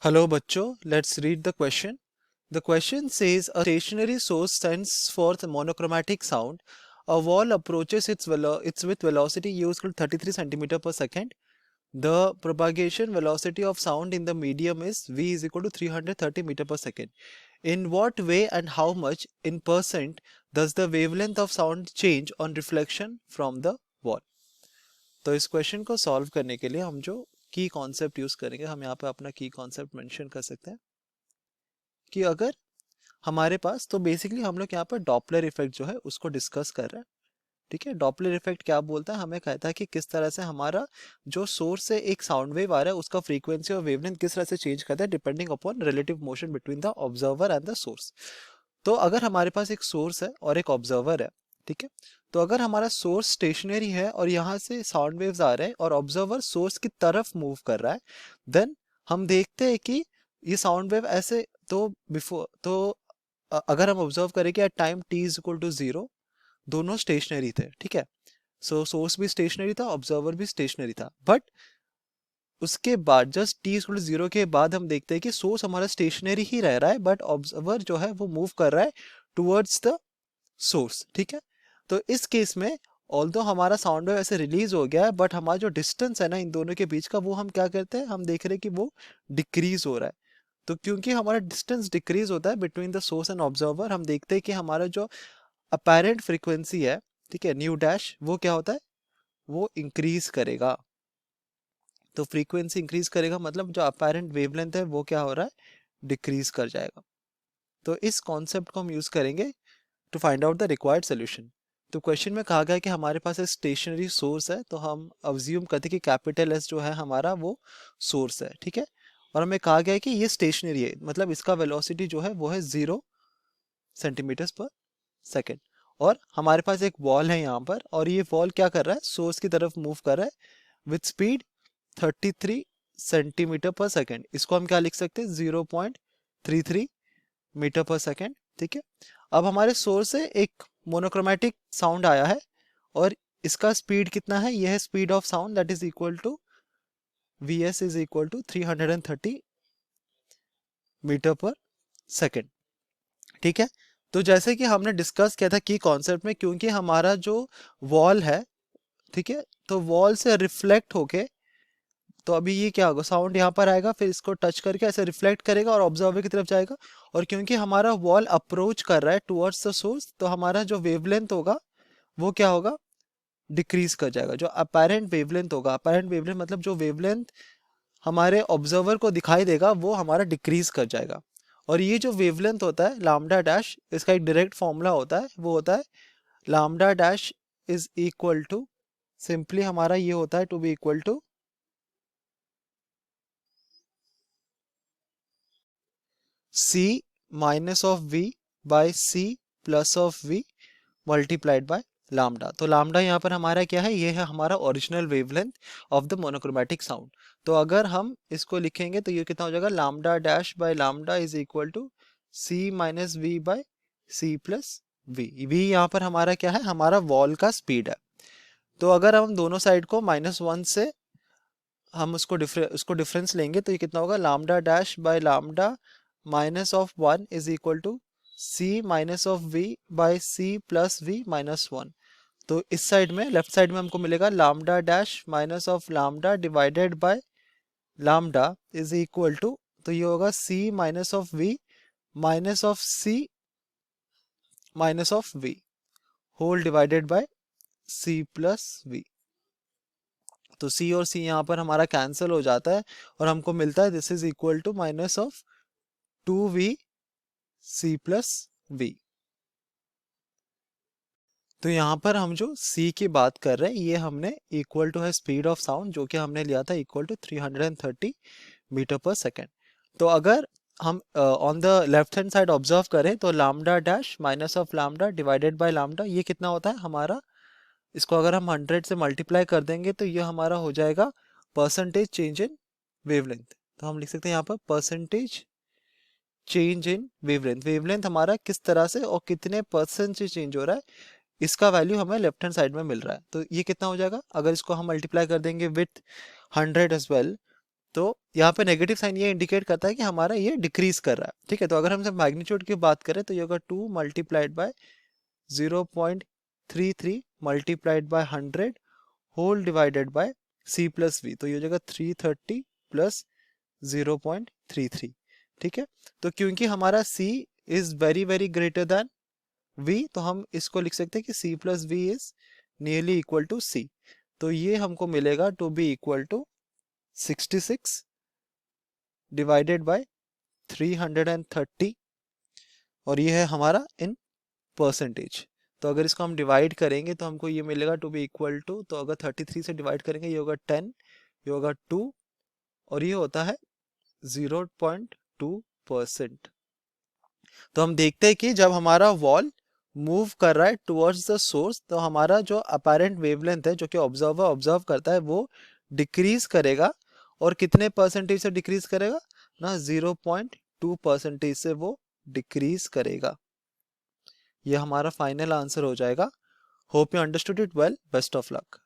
Hello बच्चों, let's read the question. The question says a stationary source sends forth a monochromatic sound. A wall approaches its with velocity u equal 33 centimeter per second. The propagation velocity of sound in the medium is v is equal to 330 meter per second. In what way and how much in percent does the wavelength of sound change on reflection from the wall? तो इस question को solve करने के लिए हम जो की concept use करेंगे, हम यहाँ पे अपना की कॉन्सेप्ट मेंशन कर सकते हैं कि अगर हमारे पास, तो बेसिकली हम लोग यहाँ पर डॉपलर इफेक्ट जो है उसको डिस्कस कर रहे हैं। ठीक है, डॉपलर इफेक्ट क्या बोलता है, हमें कहता है कि किस तरह से हमारा जो सोर्स से एक साउंड वेव आ रहा है उसका फ्रीक्वेंसी और वेवलेंथ किस तरह से चेंज करता है depending upon relative motion between the observer and the source. तो अगर हमारे पास एक सोर्स है और एक ऑब्जर्वर है, ठीक है, तो अगर हमारा सोर्स स्टेशनरी है और यहाँ से साउंड वेव्स आ रहे हैं और ऑब्जर्वर सोर्स की तरफ मूव कर रहा है, देन हम देखते हैं कि ये साउंड वेव ऐसे, तो बिफोर तो अगर हम ऑब्जर्व करें कि at time t is equal to 0 दोनों स्टेशनरी थे। ठीक है, सो सोर्स भी स्टेशनरी था, ऑब्जर्वर भी स्टेशनरी था, बट उसके बाद जस्ट t इक्वल टू 0 के बाद हम देखते हैं कि सोर्स हमारा स्टेशनरी ही रह रहा है बट ऑब्जर्वर जो है वो मूव कर रहा है टुवर्ड्स द सोर्स। ठीक है, तो इस केस में ऑल्दो हमारा साउंड वेव ऐसे रिलीज हो गया है बट हमारा जो डिस्टेंस है ना इन दोनों के बीच का, वो हम क्या करते हैं, हम देख रहे हैं कि वो डिक्रीज हो रहा है। तो क्योंकि हमारा डिस्टेंस डिक्रीज होता है between the source and observer, हम देखते हैं कि हमारा जो अपेरेंट फ्रीक्वेंसी है, ठीक है, न्यू डैश, वो क्या होता है, वो इंक्रीज करेगा। तो फ्रीक्वेंसी इंक्रीज करेगा मतलब जो अपेरेंट वेवलेंथ है वो क्या हो रहा है, डिक्रीज कर जाएगा। तो इस कॉन्सेप्ट को हम यूज करेंगे to find out the required solution. तो क्वेश्चन में कहा गया है कि हमारे पास एक स्टेशनरी सोर्स है, तो हम अज्यूम करते हैं कि कैपिटल एस जो है हमारा वो सोर्स है। ठीक है, और हमें कहा गया है कि ये स्टेशनरी है, मतलब इसका वेलोसिटी जो है वो है 0 सेंटीमीटर्स पर सेकेंड। और हमारे पास एक वॉल है यहाँ पर, और ये वॉल क्या कर रहा है, सोर्स की तरफ मूव कर रहा है विथ स्पीड 33 सेंटीमीटर पर सेकेंड। इसको हम क्या लिख सकते हैं, 0.33 मीटर पर सेकेंड। ठीक है, अब हमारे सोर्स से एक मोनोक्रोमेटिक साउंड आया है और इसका स्पीड कितना है, यह है speed of sound that is equal to vs is equal to 330 metre per second. ठीक है, तो जैसे कि हमने डिस्कस किया था की कॉन्सेप्ट में, क्योंकि हमारा जो वॉल है, ठीक है, तो वॉल से रिफ्लेक्ट होके, तो अभी ये क्या होगा, साउंड यहाँ पर आएगा, फिर इसको टच करके ऐसे रिफ्लेक्ट करेगा और ऑब्जर्वर की तरफ जाएगा। और क्योंकि हमारा वॉल अप्रोच कर रहा है टुवर्ड्स द सोर्स, तो हमारा जो वेवलेंथ होगा वो क्या होगा, डिक्रीज कर जाएगा। जो अपेरेंट वेवलेंथ होगा, अपेरेंट वेवलेंथ मतलब जो वेवलेंथ हमारे ऑब्जर्वर को दिखाई देगा वो हमारा डिक्रीज कर जाएगा। और ये जो वेवलेंथ होता है लैम्डा डैश, इसका एक डायरेक्ट फॉर्मूला होता है, वो होता है lambda dash is equal to, simply हमारा ये होता है to be equal to c minus of v by c plus of v multiplied by lambda. तो लैम्डा यहाँ पर हमारा क्या है, ये है हमारा original wavelength of the monochromatic sound. तो अगर हम इसको लिखेंगे तो ये कितना हो जाएगा, lambda dash by lambda is equal to c minus v by c plus v। v यहाँ पर हमारा क्या है, हमारा वॉल का स्पीड है। तो अगर हम दोनों साइड को -1 से हम उसको डिफरेंस लेंगे तो ये कितना होगा, lambda dash by lambda minus of 1 is equal to c minus of v by c plus v minus 1। तो इस साइड में, लेफ्ट साइड में हमको मिलेगा lambda dash minus of lambda divided by lambda is equal to, तो ये होगा c minus of v minus of c minus of v whole divided by c plus v। तो c और c यहाँ पर हमारा कैंसिल हो जाता है और हमको मिलता है this is equal to minus of 2v c plus v। तो यहाँ पर हम जो c की बात कर रहे हैं ये हमने इक्वल टू है स्पीड ऑफ साउंड, जो कि हमने लिया था equal to 330 metre per second. तो अगर हम on the left hand side observe करें तो lambda dash minus of lambda divided by lambda, ये कितना होता है हमारा, इसको अगर हम 100 से मल्टीप्लाई कर देंगे तो ये हमारा हो जाएगा परसेंटेज चेंज इन वेवलेंथ। तो हम लिख सकते हैं यहाँ पर percentage change in wavelength, wavelength हमारा किस तरह से और कितने परसेंट से चेंज हो रहा है, इसका वैल्यू हमें लेफ्ट हैंड साइड में मिल रहा है। तो ये कितना हो जाएगा, अगर इसको हम मल्टीप्लाई कर देंगे विथ 100 एज वेल, तो यहाँ पे नेगेटिव साइन ये इंडिकेट करता है कि हमारा ये डिक्रीज कर रहा है, ठीक है। तो अगर हम मैग्नीट्यूड की बात करें तो ये होगा 2 multiplied by 0.33 multiplied by 100 whole divided by c plus v, तो ये हो जाएगा 330 प्लस 0.33, ठीक है। तो क्योंकि हमारा c is very very greater than v, तो हम इसको लिख सकते हैं कि c plus v is nearly equal to c। तो ये हमको मिलेगा to be equal to 66 divided by 330, और ये है हमारा इन परसेंटेज। तो अगर इसको हम डिवाइड करेंगे तो हमको ये मिलेगा टू बी इक्वल टू, तो अगर 33 से डिवाइड करेंगे ये होगा 10, ये होगा 2, और ये होता है 0.2%। तो हम देखते हैं कि जब हमारा वॉल मूव कर रहा है टुवर्ड्स द सोर्स, तो हमारा जो अपेरेंट वेवलेंथ है जो कि ऑब्जर्वर ऑब्जर्व करता है वो डिक्रीज करेगा, और कितने परसेंटेज से डिक्रीज करेगा ना, 0.2% से वो डिक्रीज करेगा। ये हमारा फाइनल आंसर हो जाएगा। Hope you understood it well, best of luck.